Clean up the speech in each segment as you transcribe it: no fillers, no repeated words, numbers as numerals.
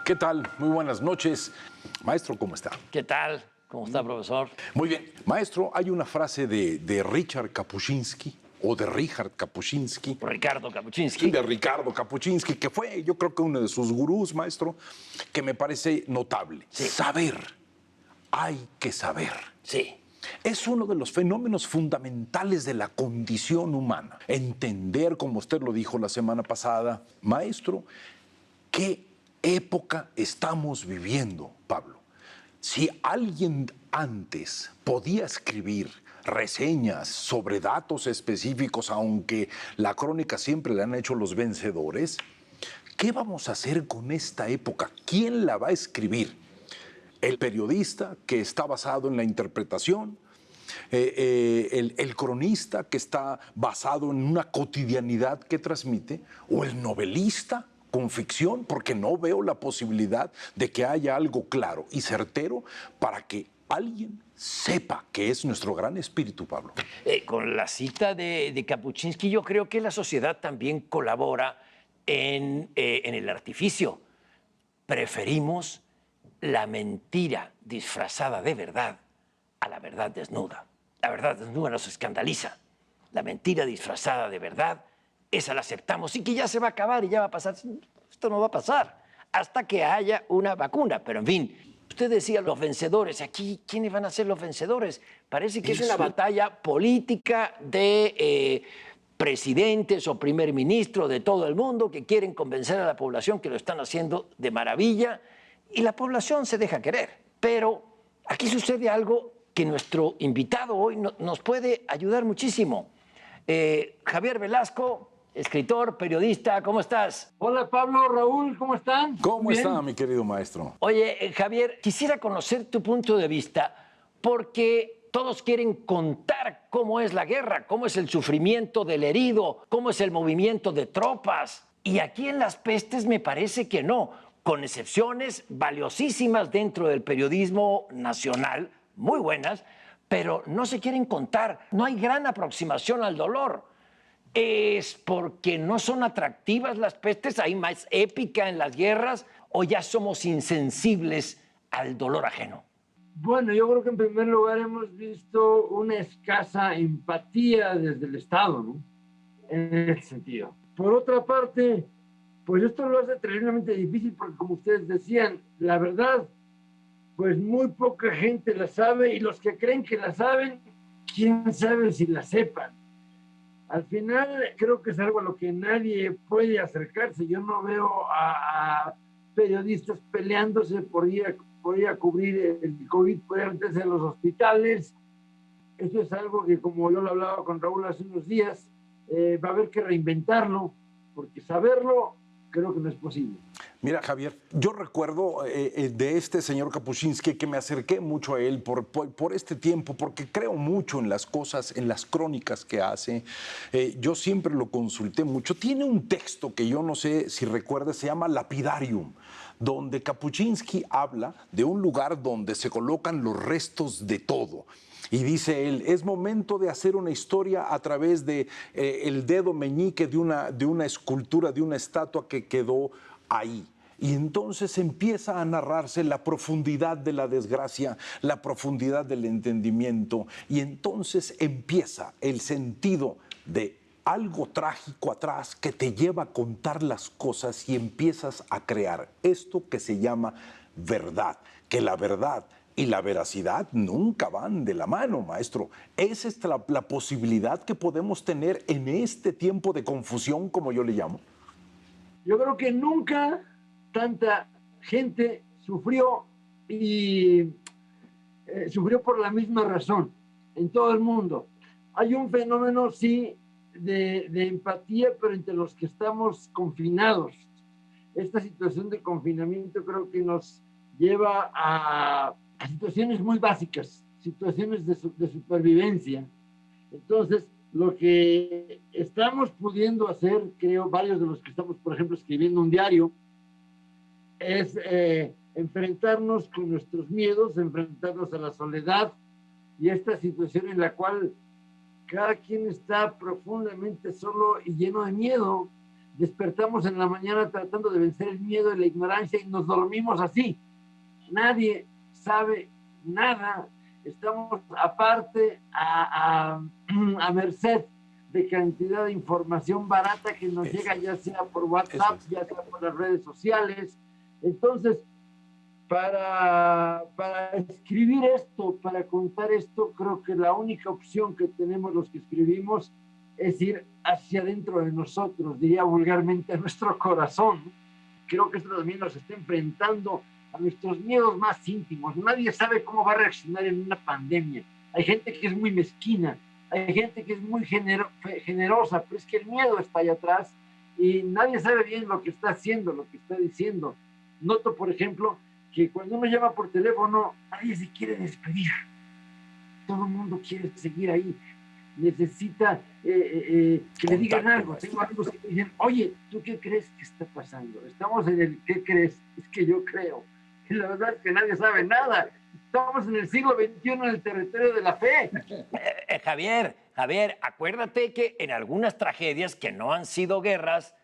¿Qué tal? Muy buenas noches. Maestro, ¿cómo está? ¿Qué tal? ¿Cómo está, profesor? Muy bien. Maestro, hay una frase de Richard Kapuscinski, o de Richard Kapuscinski. Ricardo Kapuscinski. De Ricardo Kapuscinski, que fue, yo creo que uno de sus gurús, maestro, que me parece notable. Sí. Saber. Hay que saber. Sí. Es uno de los fenómenos fundamentales de la condición humana. Entender, como usted lo dijo la semana pasada, maestro, qué época estamos viviendo, Pablo. Si alguien antes podía escribir reseñas sobre datos específicos, aunque la crónica siempre la han hecho los vencedores, ¿qué vamos a hacer con esta época? ¿Quién la va a escribir? ¿El periodista, que está basado en la interpretación? ¿El cronista, que está basado en una cotidianidad que transmite? ¿O el novelista con ficción? Porque no veo la posibilidad de que haya algo claro y certero para que alguien sepa que es nuestro gran espíritu, Pablo. Con la cita de Kapuscinski, yo creo que la sociedad también colabora en el artificio. Preferimos la mentira disfrazada de verdad a la verdad desnuda. La verdad desnuda nos escandaliza. La mentira disfrazada de verdad, esa la aceptamos y que ya se va a acabar y ya va a pasar. Esto no va a pasar hasta que haya una vacuna. Pero en fin, usted decía los vencedores. Aquí, ¿quiénes van a ser los vencedores? Parece que es una batalla política de presidentes o primer ministro de todo el mundo que quieren convencer a la población que lo están haciendo de maravilla y la población se deja querer. Pero aquí sucede algo que nuestro invitado hoy nos puede ayudar muchísimo. Javier Velasco, escritor, periodista, ¿cómo estás? Hola Pablo, Raúl, ¿cómo están? ¿Cómo está, mi querido maestro? Oye, Javier, quisiera conocer tu punto de vista porque todos quieren contar cómo es la guerra, cómo es el sufrimiento del herido, cómo es el movimiento de tropas. Y aquí en Las Pestes me parece que no, con excepciones valiosísimas dentro del periodismo nacional, muy buenas, pero no se quieren contar. No hay gran aproximación al dolor. ¿Es porque no son atractivas las pestes? ¿Hay más épica en las guerras? ¿O ya somos insensibles al dolor ajeno? Bueno, yo creo que en primer lugar hemos visto una escasa empatía desde el Estado, ¿no? En ese sentido. Por otra parte, pues esto lo hace terriblemente difícil porque, como ustedes decían, la verdad, pues muy poca gente la sabe y los que creen que la saben, quién sabe si la sepan. Al final creo que es algo a lo que nadie puede acercarse. Yo no veo a periodistas peleándose por ir a cubrir el COVID, por ir a meterse a los hospitales. Eso es algo que, como yo lo hablaba con Raúl hace unos días, va a haber que reinventarlo, porque saberlo creo que no es posible. Mira, Javier, yo recuerdo de este señor Kapuscinski que me acerqué mucho a él por este tiempo, porque creo mucho en las cosas, en las crónicas que hace. Yo siempre lo consulté mucho. Tiene un texto que yo no sé si recuerdas, se llama Lapidarium, donde Kapuscinski habla de un lugar donde se colocan los restos de todo. Y dice él, es momento de hacer una historia a través de el dedo meñique de una escultura, de una estatua que quedó ahí. Y entonces empieza a narrarse la profundidad de la desgracia, la profundidad del entendimiento, y entonces empieza el sentido de algo trágico atrás que te lleva a contar las cosas y empiezas a crear esto que se llama verdad, que la verdad y la veracidad nunca van de la mano, maestro. Esa es la posibilidad que podemos tener en este tiempo de confusión, como yo le llamo. Yo creo que nunca tanta gente sufrió y sufrió por la misma razón en todo el mundo. Hay un fenómeno, sí, de empatía, pero entre los que estamos confinados. Esta situación de confinamiento creo que nos lleva a situaciones muy básicas, situaciones de supervivencia. Entonces, lo que estamos pudiendo hacer, creo, varios de los que estamos, por ejemplo, escribiendo un diario, es enfrentarnos con nuestros miedos, enfrentarnos a la soledad y esta situación en la cual cada quien está profundamente solo y lleno de miedo. despertamos en la mañana tratando de vencer el miedo y la ignorancia y nos dormimos así. Nadie sabe nada, estamos aparte a merced de cantidad de información barata que nos llega, ya sea por WhatsApp, ya sea por las redes sociales. Entonces, para escribir esto, para contar esto, creo que la única opción que tenemos los que escribimos es ir hacia adentro de nosotros, diría vulgarmente a nuestro corazón. Creo que esto también nos está enfrentando a nuestros miedos más íntimos. Nadie sabe cómo va a reaccionar en una pandemia. Hay gente que es muy mezquina, hay gente que es muy generosa, pero es que el miedo está allá atrás y nadie sabe bien lo que está haciendo, lo que está diciendo. Noto, por ejemplo, que cuando uno llama por teléfono, nadie se quiere despedir. Todo el mundo quiere seguir ahí. Necesita que le digan algo. Tengo amigos que me dicen, oye, ¿tú qué crees que está pasando? Estamos en el ¿qué crees? Es que yo creo. Y la verdad es que nadie sabe nada. Estamos en el siglo XXI en el territorio de la fe. Javier, acuérdate que en algunas tragedias que no han sido guerras,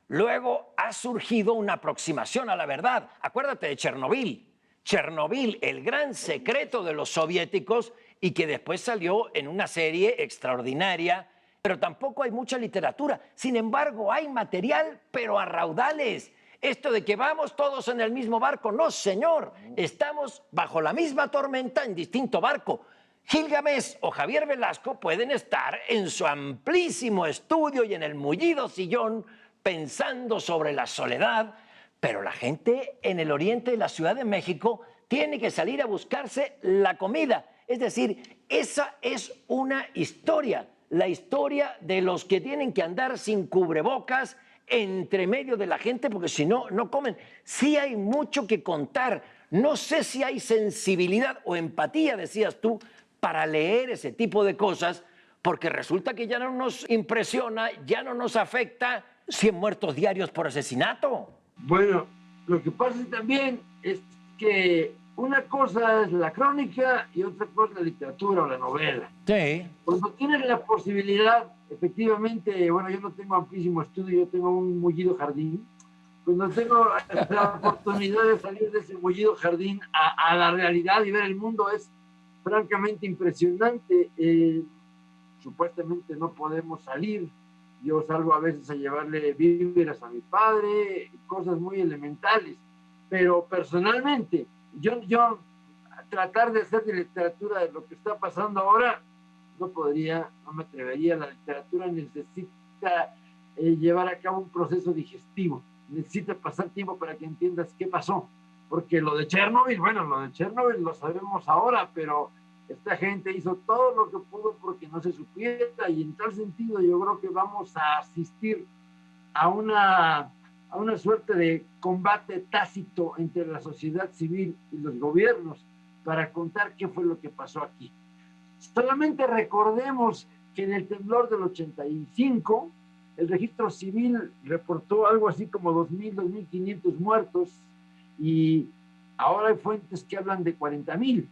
luego ha surgido una aproximación a la verdad. Acuérdate de Chernobyl. Chernobyl, el gran secreto de los soviéticos y que después salió en una serie extraordinaria, pero tampoco hay mucha literatura. Sin embargo, hay material, pero a raudales. Esto de que vamos todos en el mismo barco, no, señor. Estamos bajo la misma tormenta en distinto barco. Gilgamesh o Javier Velasco pueden estar en su amplísimo estudio y en el mullido sillón pensando sobre la soledad, pero la gente en el oriente de la Ciudad de México tiene que salir a buscarse la comida. Es decir, esa es una historia, la historia de los que tienen que andar sin cubrebocas entre medio de la gente porque si no, no comen. Sí hay mucho que contar. No sé si hay sensibilidad o empatía, decías tú, para leer ese tipo de cosas, porque resulta que ya no nos impresiona, ya no nos afecta 100 muertos diarios por asesinato. Bueno, lo que pasa también es que una cosa es la crónica y otra cosa es la literatura o la novela. Sí. Cuando tienes la posibilidad, efectivamente, bueno, yo no tengo amplísimo estudio, yo tengo un mullido jardín. Cuando tengo la oportunidad de salir de ese mullido jardín a la realidad y ver el mundo, es francamente impresionante. Supuestamente no podemos salir. Yo salgo a veces a llevarle víveres a mi padre, cosas muy elementales. Pero personalmente, yo tratar de hacer de literatura de lo que está pasando ahora, no podría, no me atrevería. La literatura necesita llevar a cabo un proceso digestivo. Necesita pasar tiempo para que entiendas qué pasó. Porque lo de Chernobyl, bueno, lo de Chernobyl lo sabemos ahora, pero esta gente hizo todo lo que pudo porque no se supiera, y en tal sentido yo creo que vamos a asistir a una suerte de combate tácito entre la sociedad civil y los gobiernos para contar qué fue lo que pasó aquí. Solamente recordemos que en el temblor del 85 el registro civil reportó algo así como 2.000, 2.500 muertos y ahora hay fuentes que hablan de 40.000.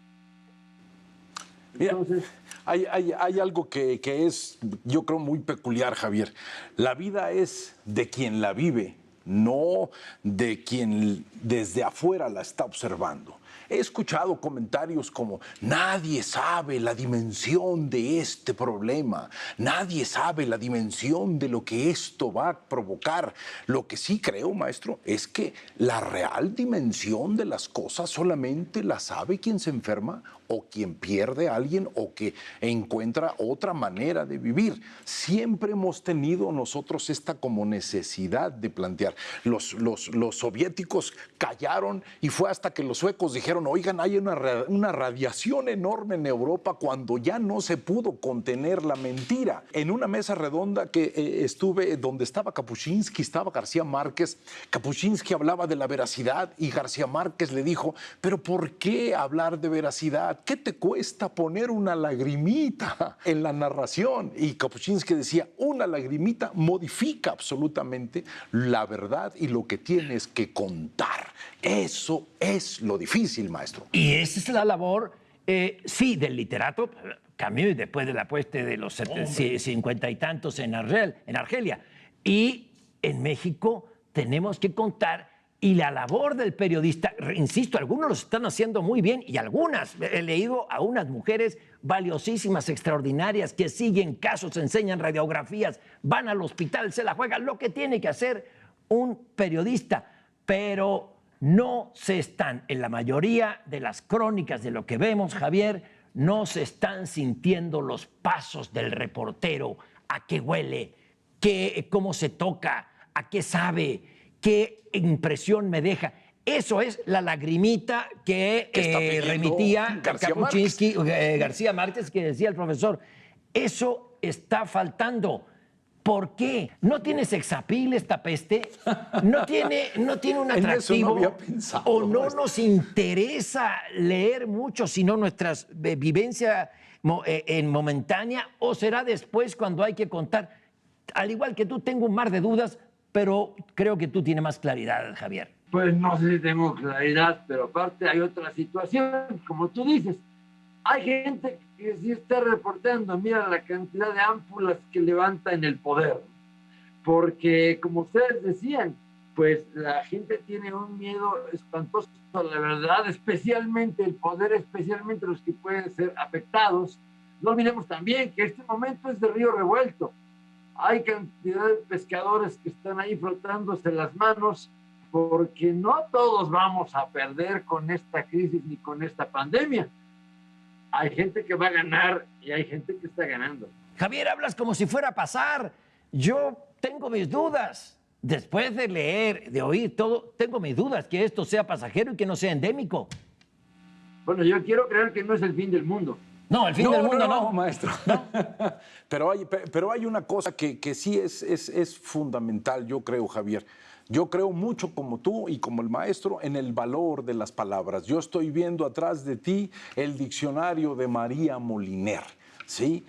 Entonces, hay algo que es, yo creo, muy peculiar, Javier. La vida es de quien la vive, no de quien desde afuera la está observando. He escuchado comentarios como, nadie sabe la dimensión de este problema, nadie sabe la dimensión de lo que esto va a provocar. Lo que sí creo, maestro, es que la real dimensión de las cosas solamente la sabe quien se enferma o quien pierde a alguien o que encuentra otra manera de vivir. Siempre hemos tenido nosotros esta como necesidad de plantear. Los soviéticos callaron y fue hasta que los suecos dijeron, oigan, hay una radiación enorme en Europa, cuando ya no se pudo contener la mentira. En una mesa redonda que estuve, donde estaba Kapuscinski, estaba García Márquez. Kapuscinski hablaba de la veracidad y García Márquez le dijo, pero ¿por qué hablar de veracidad? ¿Qué te cuesta poner una lagrimita en la narración? Y Kapuscinski decía, una lagrimita modifica absolutamente la verdad y lo que tienes que contar. Eso es lo difícil, maestro. Y esa es la labor, sí, del literato. Camus, después de la peste de los 50 y tantos en Argelia. Y en México tenemos que contar y la labor del periodista, insisto, algunos lo están haciendo muy bien y algunas, he leído a unas mujeres valiosísimas, extraordinarias, que siguen casos, enseñan radiografías, van al hospital, se la juegan, lo que tiene que hacer un periodista, pero no se están, en la mayoría de las crónicas de lo que vemos, Javier, no se están sintiendo los pasos del reportero, a qué huele, cómo se toca, a qué sabe, qué impresión me deja. Eso es la lagrimita que remitía García Márquez, que decía el profesor. Eso está faltando. ¿Por qué? ¿No tiene sexapil esta peste? ¿No tiene un atractivo? En eso no había pensado. ¿O no nos interesa leer mucho, sino nuestra vivencia en momentánea? ¿O será después cuando hay que contar? Al igual que tú, tengo un mar de dudas, pero creo que tú tienes más claridad, Javier. Pues no sé si tengo claridad, pero aparte hay otra situación, como tú dices. Hay gente que sí está reportando, mira la cantidad de ámpulas que levanta en el poder. Porque, como ustedes decían, pues la gente tiene un miedo espantoso a la verdad, especialmente el poder, especialmente los que pueden ser afectados. No olvidemos también que este momento es de río revuelto. Hay cantidad de pescadores que están ahí frotándose las manos, porque no todos vamos a perder con esta crisis ni con esta pandemia. Hay gente que va a ganar y hay gente que está ganando. Javier, hablas como si fuera a pasar. Yo tengo mis dudas. Después de leer, de oír todo, tengo mis dudas que esto sea pasajero y que no sea endémico. Bueno, yo quiero creer que no es el fin del mundo. No, el fin del mundo no. Maestro. No. Pero hay una cosa que sí es fundamental, yo creo, Javier. Yo creo mucho, como tú y como el maestro, en el valor de las palabras. Yo estoy viendo atrás de ti el diccionario de María Moliner. ¿Sí?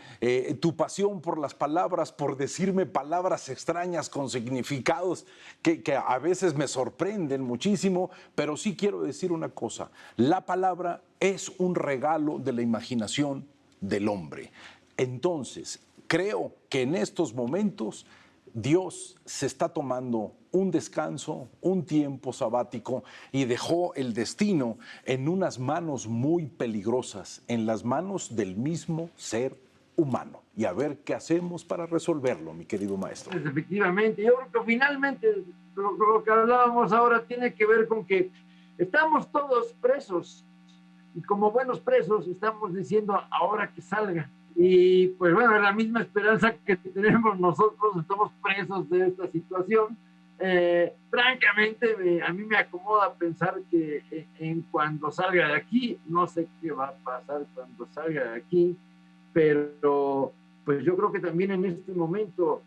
Tu pasión por las palabras, por decirme palabras extrañas con significados que a veces me sorprenden muchísimo, pero sí quiero decir una cosa: la palabra es un regalo de la imaginación del hombre. Entonces, creo que en estos momentos Dios se está tomando un descanso, un tiempo sabático, y dejó el destino en unas manos muy peligrosas, en las manos del mismo ser humano. Y a ver qué hacemos para resolverlo, mi querido maestro. Pues efectivamente, yo creo que finalmente lo que hablábamos ahora tiene que ver con que estamos todos presos, y como buenos presos estamos diciendo ahora que salga. Y pues bueno, es la misma esperanza que tenemos nosotros, estamos presos de esta situación. Francamente, a mí me acomoda pensar que en cuando salga de aquí, no sé qué va a pasar cuando salga de aquí, pero pues yo creo que también en este momento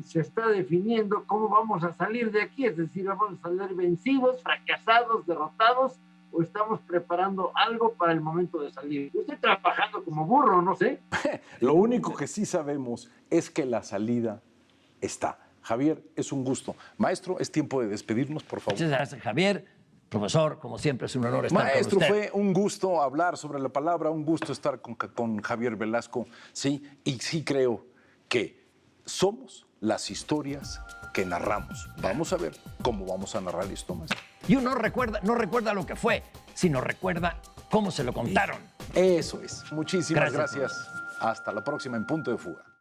se está definiendo cómo vamos a salir de aquí, es decir, vamos a salir vencidos, fracasados, derrotados, o estamos preparando algo para el momento de salir. Yo estoy trabajando como burro, no sé. Lo único que sí sabemos es que la salida está. Javier, es un gusto. Maestro, es tiempo de despedirnos, por favor. Muchas gracias, Javier. Profesor, como siempre, es un honor estar Maestro, con usted. fue un gusto hablar sobre la palabra, un gusto estar con Javier Velasco, sí, y sí creo que somos las historias que narramos. Vamos a ver cómo vamos a narrar esto, maestro. Y uno no recuerda lo que fue, sino recuerda cómo se lo contaron. Eso es. Muchísimas Gracias. gracias. Hasta la próxima en Punto de Fuga.